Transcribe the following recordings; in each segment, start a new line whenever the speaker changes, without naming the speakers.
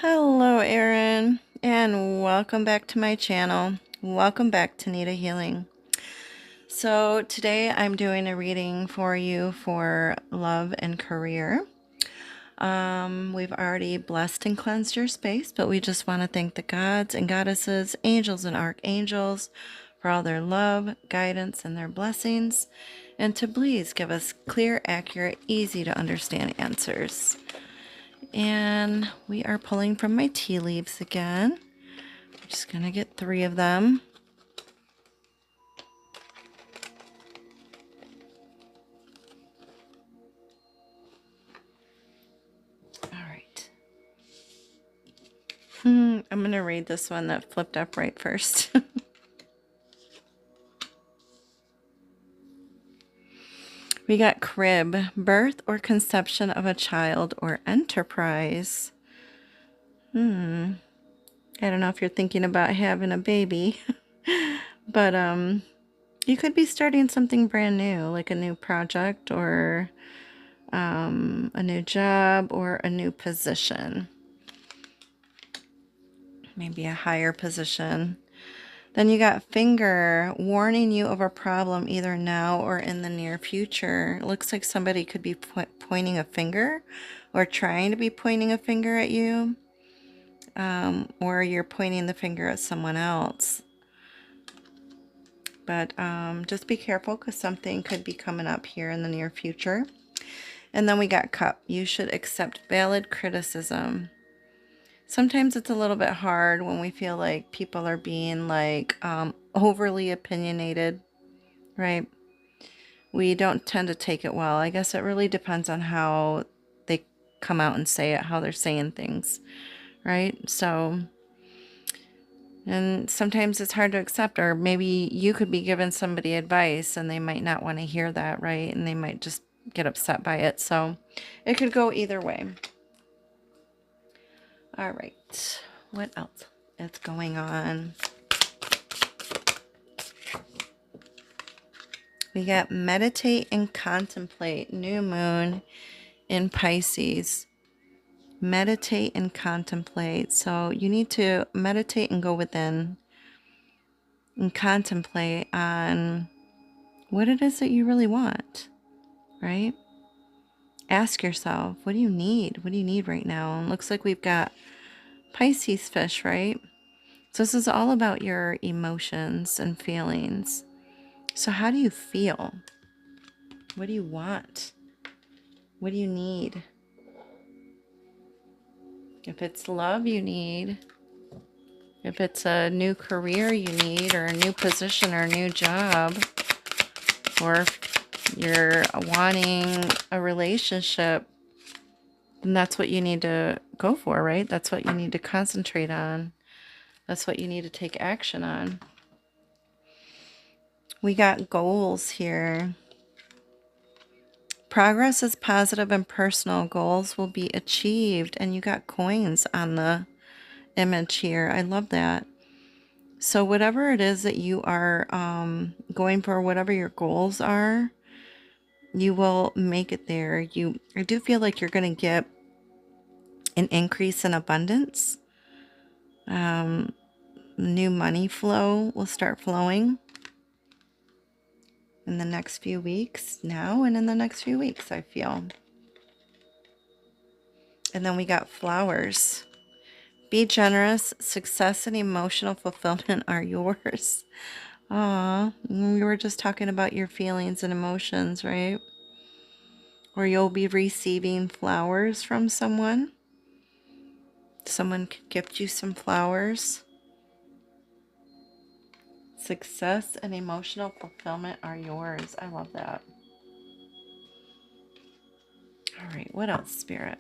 Hello, Erin, and welcome back to my channel. Welcome back to Nita Healing. So today I'm doing a reading for you for love and career. We've already blessed and cleansed your space, but we just want to thank the gods and goddesses, angels and archangels for all their love, guidance, and their blessings, and to please give us clear, accurate, easy to understand answers. And we are pulling from my tea leaves again. I'm just going to get 3 of them. All right. I'm going to read this one that flipped up right first. We got crib, birth or conception of a child or enterprise. I don't know if you're thinking about having a baby, but you could be starting something brand new, like a new project or a new job or a new position. Maybe a higher position. Then you got finger, warning you of a problem either now or in the near future. It looks like somebody could be pointing a finger or trying to be pointing a finger at you. Or you're pointing the finger at someone else. But just be careful because something could be coming up here in the near future. And then we got cup. You should accept valid criticism. Sometimes it's a little bit hard when we feel like people are being like overly opinionated, right? We don't tend to take it well. I guess it really depends on how they come out and say it, how they're saying things, right? So, and sometimes it's hard to accept, or maybe you could be giving somebody advice and they might not want to hear that, right? And they might just get upset by it. So it could go either way. All right, what else is going on? We got meditate and contemplate, new moon in Pisces. Meditate and contemplate. So you need to meditate and go within and contemplate on what it is that you really want, right? Ask yourself, what do you need? What do you need right now? And it looks like we've got Pisces fish, right? So this is all about your emotions and feelings. So how do you feel? What do you want? What do you need? If it's love you need, if it's a new career you need, or a new position or a new job, or if you're wanting a relationship, then that's what you need to go for, right? That's what you need to concentrate on. That's what you need to take action on. We got goals here. Progress is positive and personal. Goals will be achieved. And you got coins on the image here. I love that. So whatever it is that you are going for, whatever your goals are, you will make it there. I do feel like you're going to get an increase in abundance. New money flow will start flowing in the next few weeks now, and in the next few weeks, I feel. And then we got flowers. Be generous. Success and emotional fulfillment are yours. Aw, we were just talking about your feelings and emotions, right? Or you'll be receiving flowers from someone. Someone could gift you some flowers. Success and emotional fulfillment are yours. I love that. All right, what else, Spirit?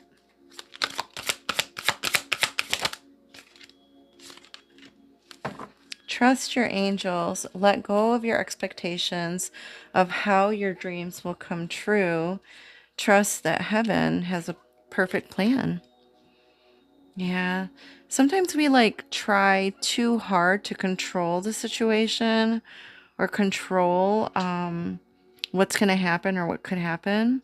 Trust your angels. Let go of your expectations of how your dreams will come true. Trust that heaven has a perfect plan. Yeah. Sometimes we like try too hard to control the situation or control what's going to happen or what could happen.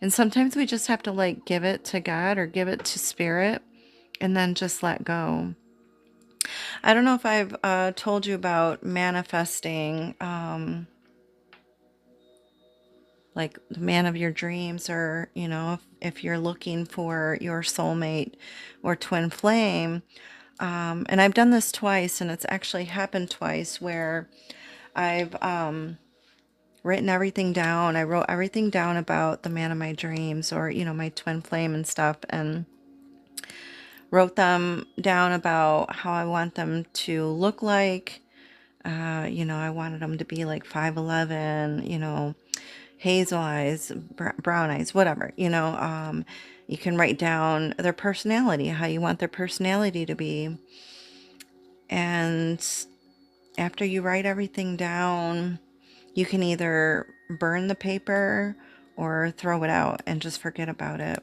And sometimes we just have to like give it to God or give it to Spirit and then just let go. I don't know if I've told you about manifesting, like the man of your dreams, or, if you're looking for your soulmate or twin flame. And I've done this twice, and it's actually happened twice where I've written everything down. I wrote everything down about the man of my dreams, or, my twin flame and stuff, and wrote them down about how I want them to look like. I wanted them to be like 5'11", hazel eyes, brown eyes, whatever, you can write down their personality, how you want their personality to be. And after you write everything down, you can either burn the paper or throw it out and just forget about it.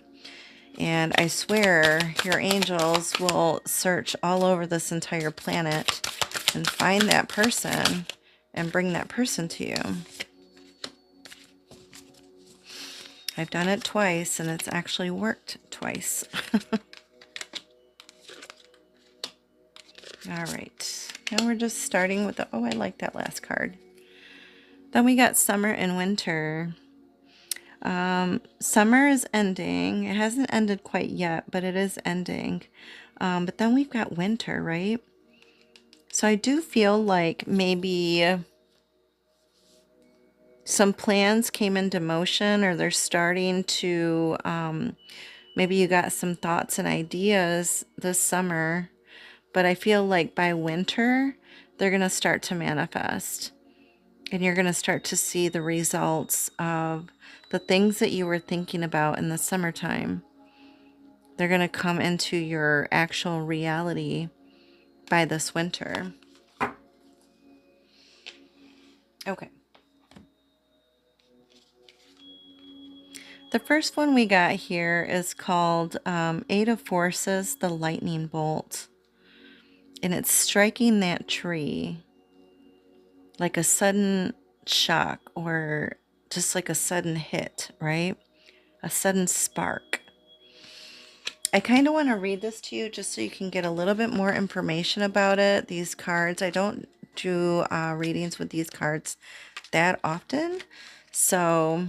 And I swear your angels will search all over this entire planet and find that person and bring that person to you. I've done it twice, and it's actually worked twice. All right. Now we're just starting with I like that last card. Then we got summer and winter. Summer is ending. It hasn't ended quite yet, but it is ending. But then we've got winter, right? So I do feel like maybe some plans came into motion, or they're starting to, maybe you got some thoughts and ideas this summer, but I feel like by winter, they're going to start to manifest. And you're going to start to see the results of the things that you were thinking about in the summertime. They're going to come into your actual reality by this winter. Okay. The first one we got here is called Eight of Forces, the Lightning Bolt. And it's striking that tree like a sudden shock, or just like a sudden hit, right? A sudden spark. I kind of want to read this to you just so you can get a little bit more information about it. These cards, I don't do readings with these cards that often. So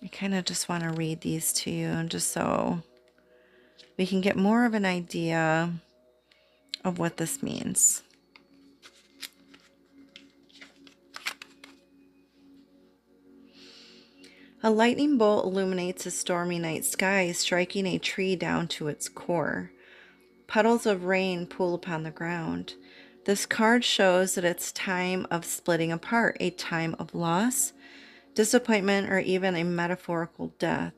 I kind of just want to read these to you, and just so we can get more of an idea of what this means. A lightning bolt illuminates a stormy night sky, striking a tree down to its core. Puddles of rain pool upon the ground. This card shows that it's time of splitting apart, a time of loss, disappointment, or even a metaphorical death.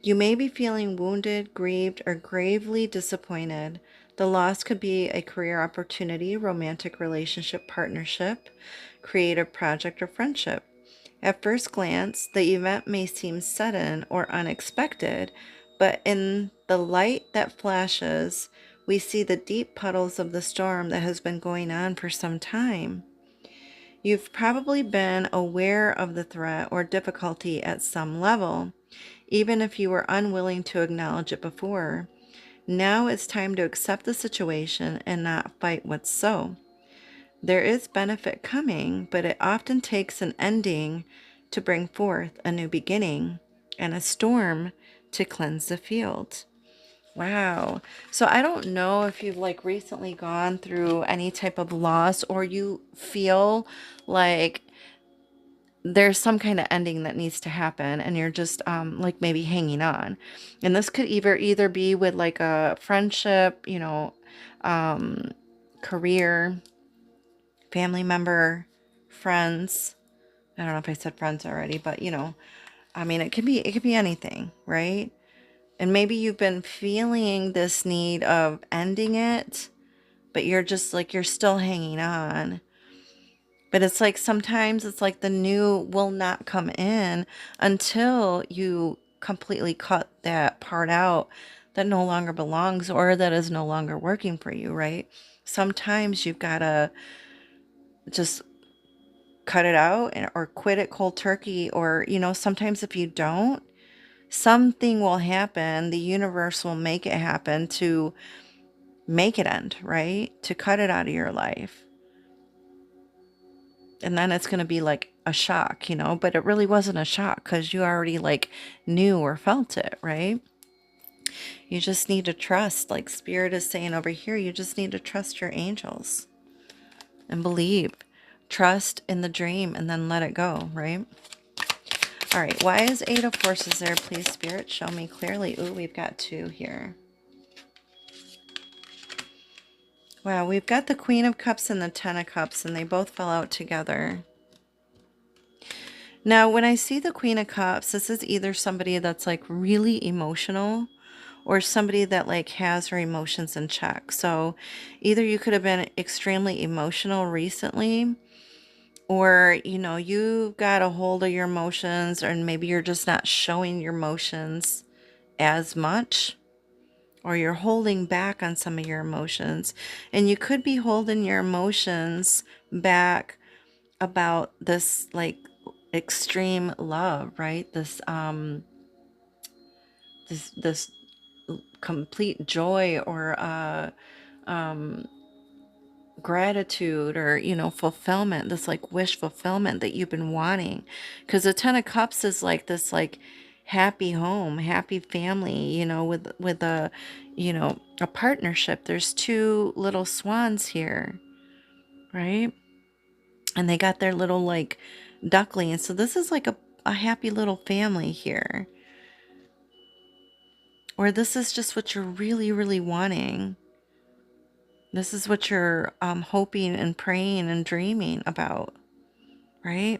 You may be feeling wounded, grieved, or gravely disappointed. The loss could be a career opportunity, romantic relationship, partnership, creative project, or friendship. At first glance, the event may seem sudden or unexpected, but in the light that flashes, we see the deep puddles of the storm that has been going on for some time. You've probably been aware of the threat or difficulty at some level, even if you were unwilling to acknowledge it before. Now it's time to accept the situation and not fight what's so. There is benefit coming, but it often takes an ending to bring forth a new beginning, and a storm to cleanse the field. Wow. So I don't know if you've recently gone through any type of loss, or you feel like there's some kind of ending that needs to happen, and you're just maybe hanging on. And this could either be with like a friendship, career, family member, friends. I don't know if I said friends already, but it could be anything, right? And maybe you've been feeling this need of ending it, but you're just you're still hanging on. But it's like sometimes it's like the new will not come in until you completely cut that part out that no longer belongs, or that is no longer working for you, right? Sometimes you've got to just cut it out, or quit it cold turkey, or sometimes if you don't something will happen. The universe will make it happen to make it end, right? To cut it out of your life. And then it's going to be like a shock, but it really wasn't a shock because you already like knew or felt it, right? You just need to trust, like Spirit is saying over here, you just need to trust your angels and believe. Trust in the dream and then let it go, right? All right, why is Eight of Forces there? Please, Spirit, show me clearly. Ooh, we've got two here. Wow, we've got the Queen of Cups and the Ten of Cups, and they both fell out together. Now, when I see the Queen of Cups, this is either somebody that's like really emotional or somebody that like has her emotions in check. So either you could have been extremely emotional recently, or, you got a hold of your emotions, or maybe you're just not showing your emotions as much, or you're holding back on some of your emotions. And you could be holding your emotions back about this like extreme love, right? This complete joy, or gratitude, or fulfillment, this like wish fulfillment that you've been wanting. Because the Ten of Cups is like this like happy home, happy family, with a partnership. There's two little swans here, right? And they got their little like ducklings. So this is like a happy little family here. Or this is just what you're really, really wanting. This is what you're hoping and praying and dreaming about, right?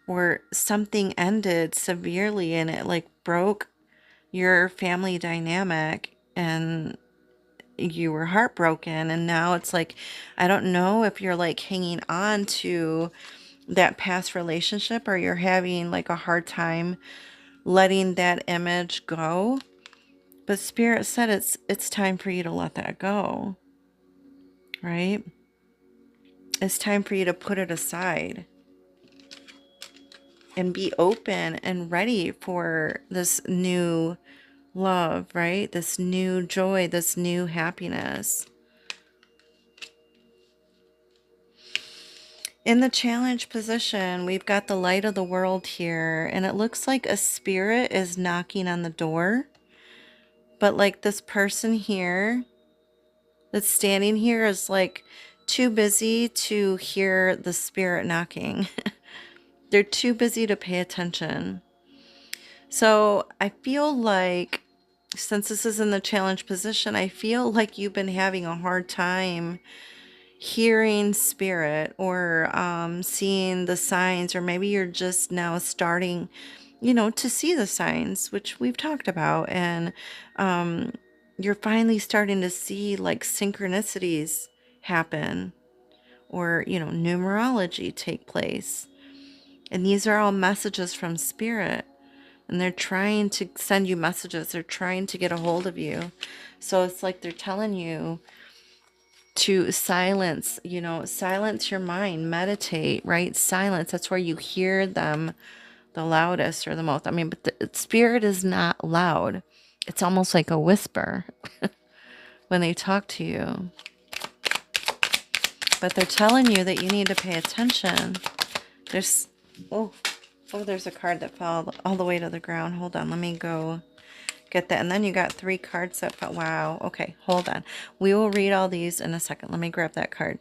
Or something ended severely and it like broke your family dynamic and you were heartbroken. And now it's like, I don't know if you're like hanging on to that past relationship, or you're having like a hard time letting that image go. But Spirit said it's time for you to let that go, right? It's time for you to put it aside and be open and ready for this new love, right? This new joy, this new happiness. In the challenge position, we've got the light of the world here, and it looks like a spirit is knocking on the door. But like this person here that's standing here is like too busy to hear the spirit knocking. They're too busy to pay attention. So I feel like, since this is in the challenge position, I feel like you've been having a hard time hearing spirit, or seeing the signs, or maybe you're just now starting, to see the signs, which we've talked about. And you're finally starting to see like synchronicities happen, or, numerology take place. And these are all messages from spirit. And they're trying to send you messages. They're trying to get a hold of you. So it's like they're telling you to silence, silence your mind, meditate, right? Silence. That's where you hear them the loudest or the most. I mean, but the spirit is not loud. It's almost like a whisper when they talk to you. But they're telling you that you need to pay attention. There's, oh, there's a card that fell all the way to the ground. Hold on, let me go get that. And then you got 3 cards that fell. Wow. Okay, hold on. We will read all these in a second. Let me grab that card.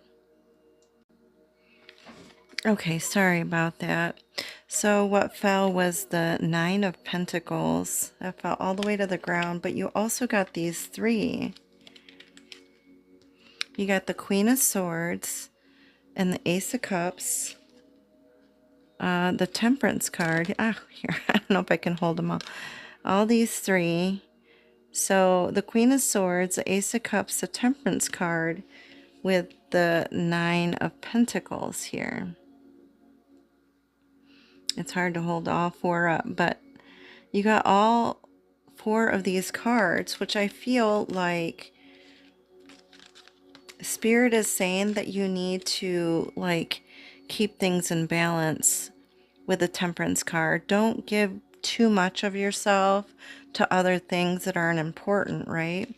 Okay, sorry about that. So what fell was the 9 of Pentacles. That fell all the way to the ground. But you also got these 3. You got the Queen of Swords and the Ace of Cups. The Temperance card. Ah, here. I don't know if I can hold them all. All these 3. So the Queen of Swords, the Ace of Cups, the Temperance card with the 9 of Pentacles here. It's hard to hold all 4 up, but you got all 4 of these cards, which I feel like Spirit is saying that you need to like keep things in balance with the Temperance card. Don't give too much of yourself to other things that aren't important, right?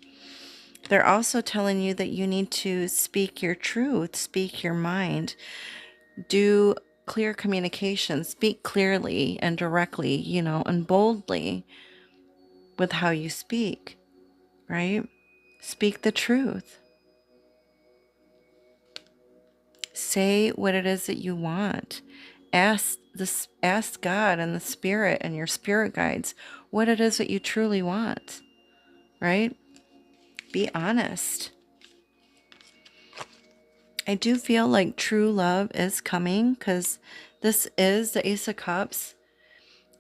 They're also telling you that you need to speak your truth, speak your mind, do clear communication, speak clearly and directly, and boldly with how you speak, right? Speak the truth. Say what it is that you want. Ask God and the Spirit and your spirit guides what it is that you truly want, right? Be honest. I do feel like true love is coming, because this is the Ace of Cups,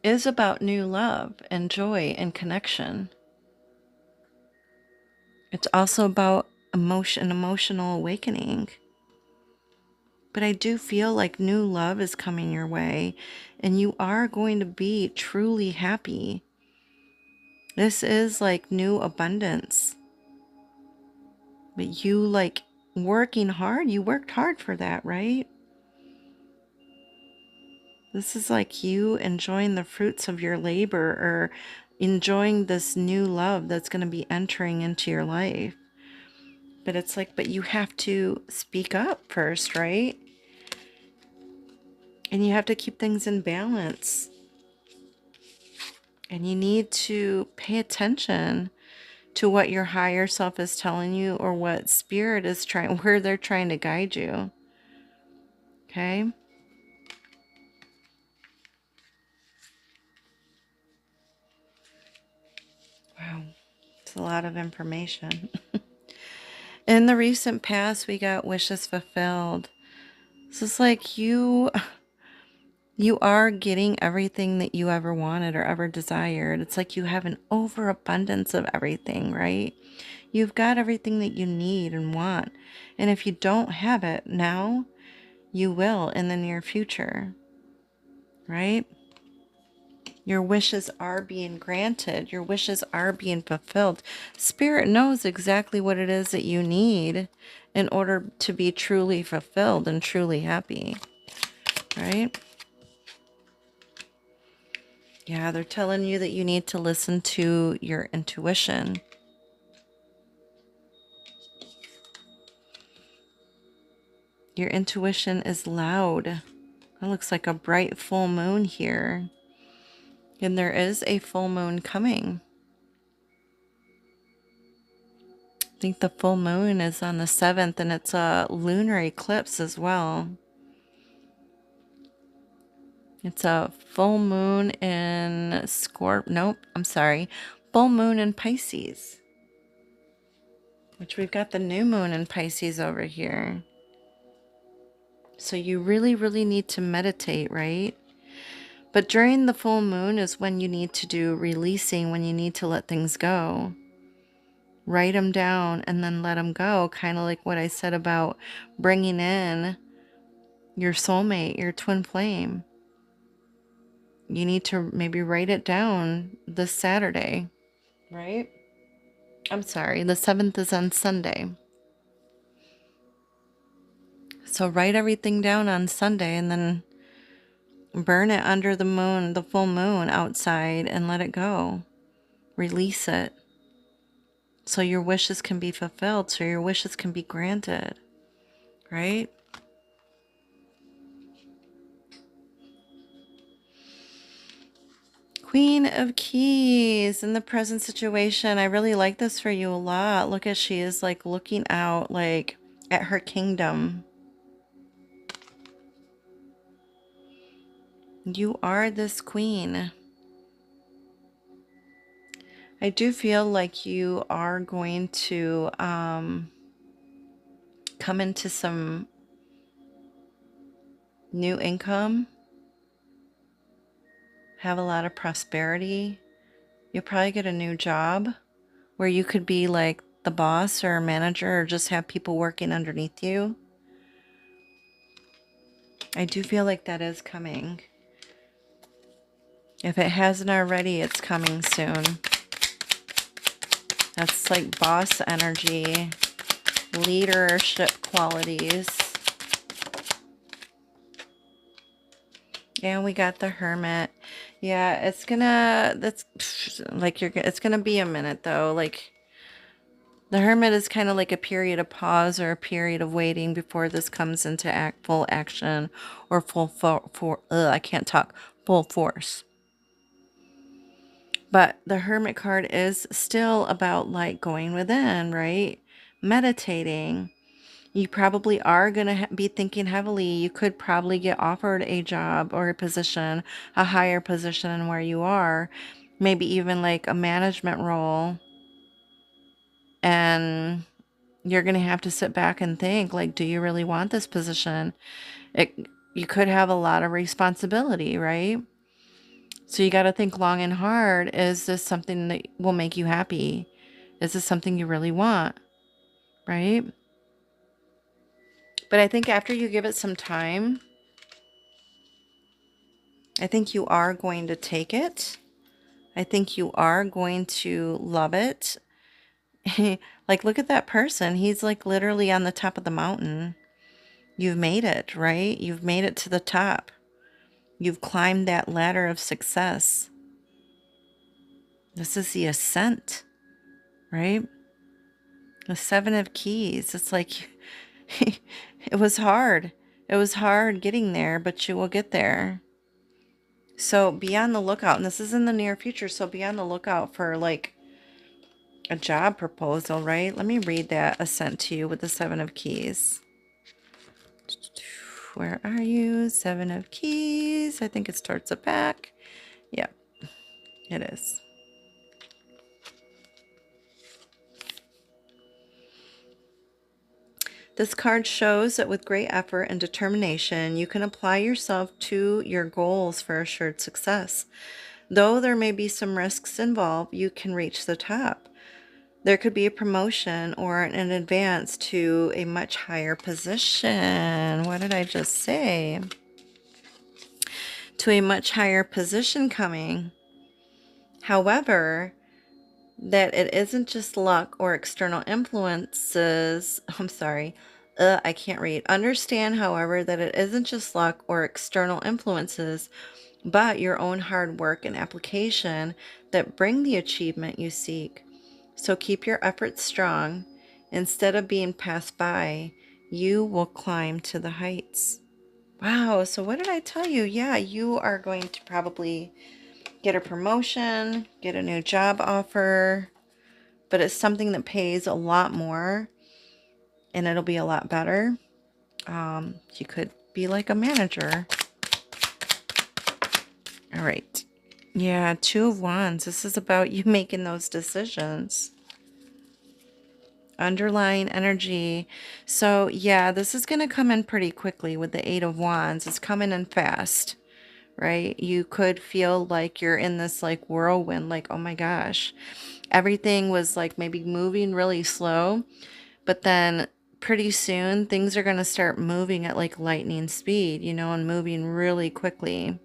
is about new love and joy and connection. It's also about emotional awakening. But I do feel like new love is coming your way, and you are going to be truly happy. This is like new abundance. But you like working hard. You worked hard for that, right? This is like you enjoying the fruits of your labor, or enjoying this new love that's going to be entering into your life. But it's like, but you have to speak up first, right? And you have to keep things in balance. And you need to pay attention to what your higher self is telling you, or what spirit is trying, where they're trying to guide you. Okay? Wow. It's a lot of information. In the recent past, we got wishes fulfilled. So it's like you are getting everything that you ever wanted or ever desired. It's like you have an overabundance of everything, right? You've got everything that you need and want. And if you don't have it now, you will in the near future, right? Your wishes are being granted. Your wishes are being fulfilled. Spirit knows exactly what it is that you need in order to be truly fulfilled and truly happy, right? Yeah, they're telling you that you need to listen to your intuition. Your intuition is loud. It looks like a bright full moon here. And there is a full moon coming. I think the full moon is on the 7th, and it's a lunar eclipse as well. It's a full moon in full moon in Pisces. Which we've got the new moon in Pisces over here. So you really, really need to meditate, right? But during the full moon is when you need to do releasing, when you need to let things go. Write them down and then let them go. Kind of like what I said about bringing in your soulmate, your twin flame. You need to maybe write it down this Saturday, right? I'm sorry, the 7th is on Sunday. So write everything down on Sunday and then burn it under the moon, the full moon outside, and let it go. Release it. So your wishes can be fulfilled, so your wishes can be granted, right? Queen of Keys in the present situation. I really like this for you a lot. Look at, she is like looking out like at her kingdom. You are this queen. I do feel like you are going to come into some new income, have a lot of prosperity. You'll probably get a new job where you could be like the boss or a manager, or just have people working underneath you. I do feel like that is coming. If it hasn't already, it's coming soon. That's like boss energy, leadership qualities. And we got the Hermit. Yeah, that's like it's gonna be a minute though. Like the Hermit is kind of like a period of pause or a period of waiting before this comes into full action or I can't talk, full force. But the Hermit card is still about like going within, right? Meditating. You probably are going to be thinking heavily. You could probably get offered a job or a position, a higher position than where you are, maybe even like a management role. And you're going to have to sit back and think, like, do you really want this position? You could have a lot of responsibility, right? So you got to think long and hard. Is this something that will make you happy? Is this something you really want? Right? But I think after you give it some time, I think you are going to take it. I think you are going to love it. Like, look at that person. He's like literally on the top of the mountain. You've made it, right? You've made it to the top. You've climbed that ladder of success. This is the ascent, right? The Seven of Keys. It's like it was hard. It was hard getting there, but you will get there. So be on the lookout. And this is in the near future. So be on the lookout for like a job proposal, right? Let me read that ascent to you with the Seven of Keys. Where are you? Seven of Keys. I think it's towards the back. Yep, it is. This card shows that with great effort and determination, you can apply yourself to your goals for assured success. Though there may be some risks involved, you can reach the top. There could be a promotion or an advance to a much higher position. What did I just say? To a much higher position coming. However, that it isn't just luck or external influences. I'm sorry. I can't read. Understand, however, that it isn't just luck or external influences, but your own hard work and application that bring the achievement you seek. So keep your efforts strong. Instead of being passed by, you will climb to the heights. Wow. So what did I tell you? Yeah, you are going to probably get a promotion, get a new job offer, but it's something that pays a lot more and it'll be a lot better. You could be like a manager. All right. Yeah, Two of Wands. This is about you making those decisions. Underlying energy. So yeah, this is going to come in pretty quickly with the Eight of Wands. It's coming in fast, right? You could feel like you're in this like whirlwind, like, oh my gosh, everything was like maybe moving really slow, but then pretty soon things are going to start moving at like lightning speed, you know, and moving really quickly.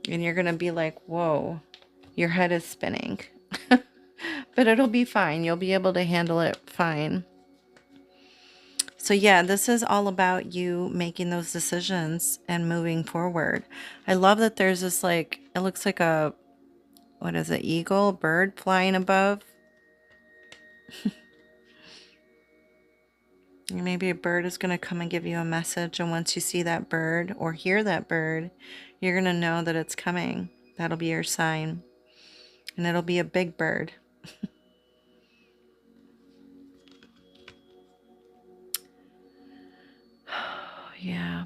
And you're going to be like, whoa, your head is spinning. But it'll be fine. You'll be able to handle it fine. So yeah, this is all about you making those decisions and moving forward. I love that there's this like, it looks like a, what is it, eagle, bird flying above. Maybe a bird is going to come and give you a message. And once you see that bird or hear that bird, you're going to know that it's coming. That'll be your sign. And it'll be a big bird. Yeah.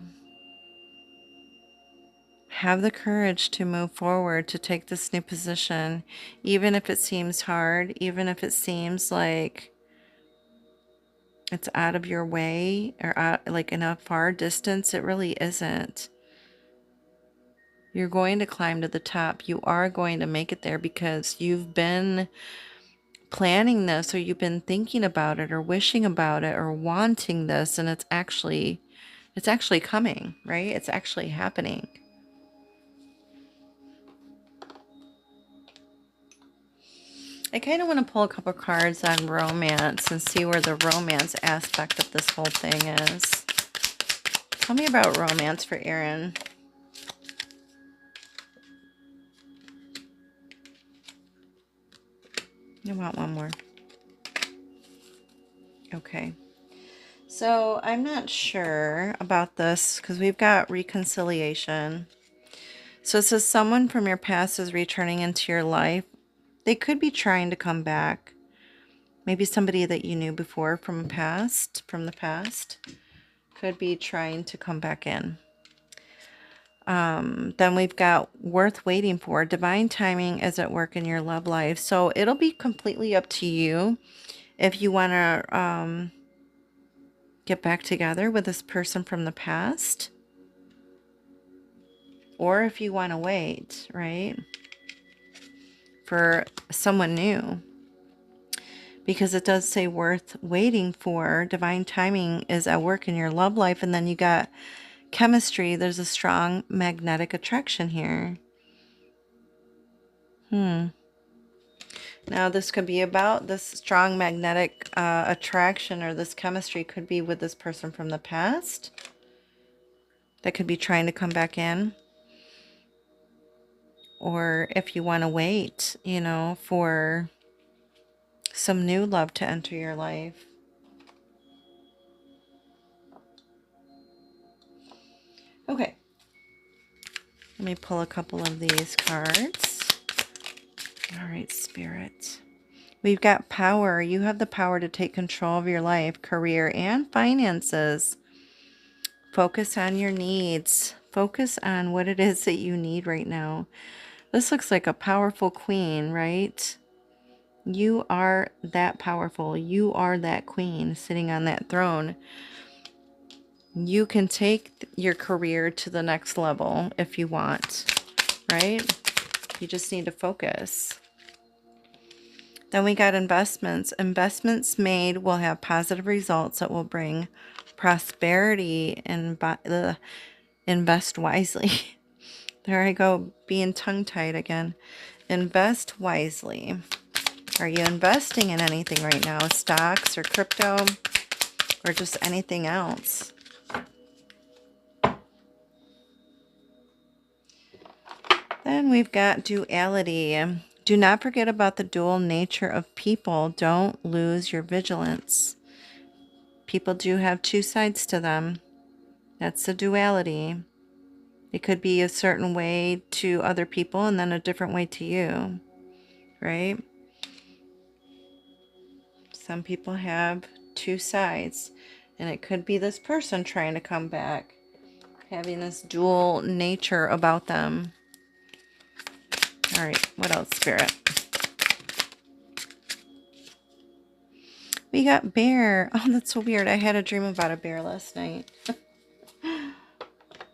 Have the courage to move forward, to take this new position, even if it seems hard, even if it seems like it's out of your way or out, like in a far distance. It really isn't. You're going to climb to the top. You are going to make it there because you've been planning this, or you've been thinking about it or wishing about it or wanting this, and it's actually coming, right? It's actually happening. I kind of want to pull a couple cards on romance and see where the romance aspect of this whole thing is. Tell me about romance for Erin. I want one more. Okay. So I'm not sure about this because we've got reconciliation. So it says someone from your past is returning into your life. They could be trying to come back. Maybe somebody that you knew before from the past, could be trying to come back in. Then we've got worth waiting for. Divine timing is at work in your love life. So it'll be completely up to you if you want to get back together with this person from the past, or if you want to wait, right, for someone new. Because it does say worth waiting for. Divine timing is at work in your love life. And then you got chemistry. There's a strong magnetic attraction here. Now this could be about this strong magnetic attraction, or this chemistry could be with this person from the past that could be trying to come back in. Or if you want to wait, for some new love to enter your life. Okay. Let me pull a couple of these cards. All right, Spirit. We've got power. You have the power to take control of your life, career, and finances. Focus on your needs. Focus on what it is that you need right now. This looks like a powerful queen, right? You are that powerful. You are that queen sitting on that throne. You can take your career to the next level if you want, right? You just need to focus. Then we got investments. Investments made will have positive results that will bring prosperity, and invest wisely. There I go, being tongue-tied again. Invest wisely. Are you investing in anything right now? Stocks or crypto or just anything else? Then we've got duality. Do not forget about the dual nature of people. Don't lose your vigilance. People do have two sides to them. That's the duality. It could be a certain way to other people and then a different way to you, right? Some people have two sides, and it could be this person trying to come back, having this dual nature about them. All right, what else, Spirit? We got bear. Oh, that's so weird. I had a dream about a bear last night.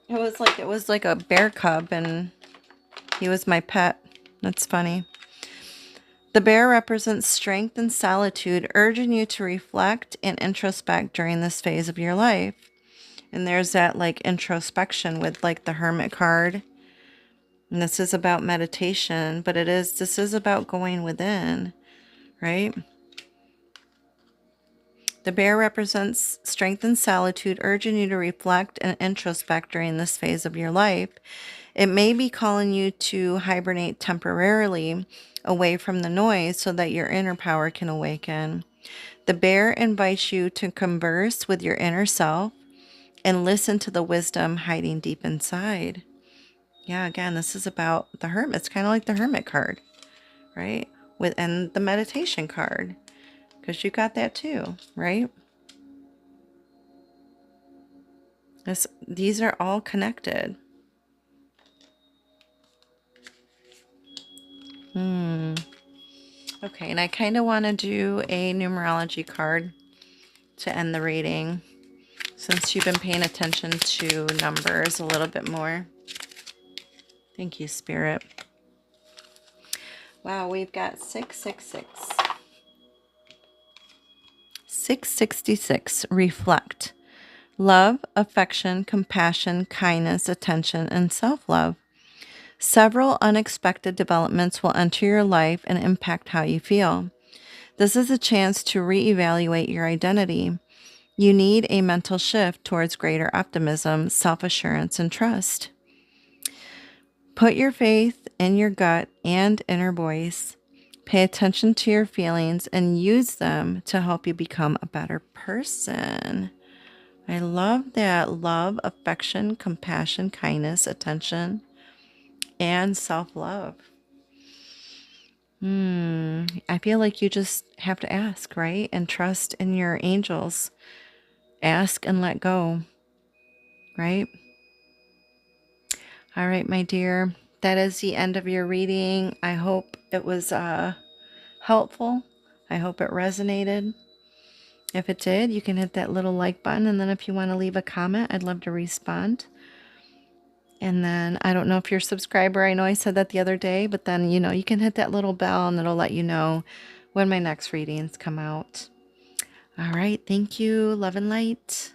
It was like a bear cub, and he was my pet. That's funny. The bear represents strength and solitude, urging you to reflect and introspect during this phase of your life. And there's that like introspection with like the Hermit card. And this is about meditation, but this is about going within, right? The bear represents strength and solitude, urging you to reflect and introspect during this phase of your life. It may be calling you to hibernate temporarily away from the noise so that your inner power can awaken. The bear invites you to converse with your inner self and listen to the wisdom hiding deep inside. Yeah, again, this is about the hermit. It's kind of like the hermit card, right? And the meditation card, because you got that too, right? These are all connected. Okay, and I kind of want to do a numerology card to end the reading, since you've been paying attention to numbers a little bit more. Thank you, Spirit. Wow, we've got 666. 666. Reflect. Love, affection, compassion, kindness, attention, and self-love. Several unexpected developments will enter your life and impact how you feel. This is a chance to reevaluate your identity. You need a mental shift towards greater optimism, self-assurance, and trust. Put your faith in your gut and inner voice. Pay attention to your feelings and use them to help you become a better person. I love that. Love, affection, compassion, kindness, attention, and self love. I feel like you just have to ask, right? And trust in your angels. Ask and let go, right? All right, my dear. That is the end of your reading. I hope it was helpful. I hope it resonated. If it did, you can hit that little like button. And then if you want to leave a comment, I'd love to respond. And then I don't know if you're a subscriber. I know I said that the other day, but then, you can hit that little bell and it'll let you know when my next readings come out. All right. Thank you. Love and light.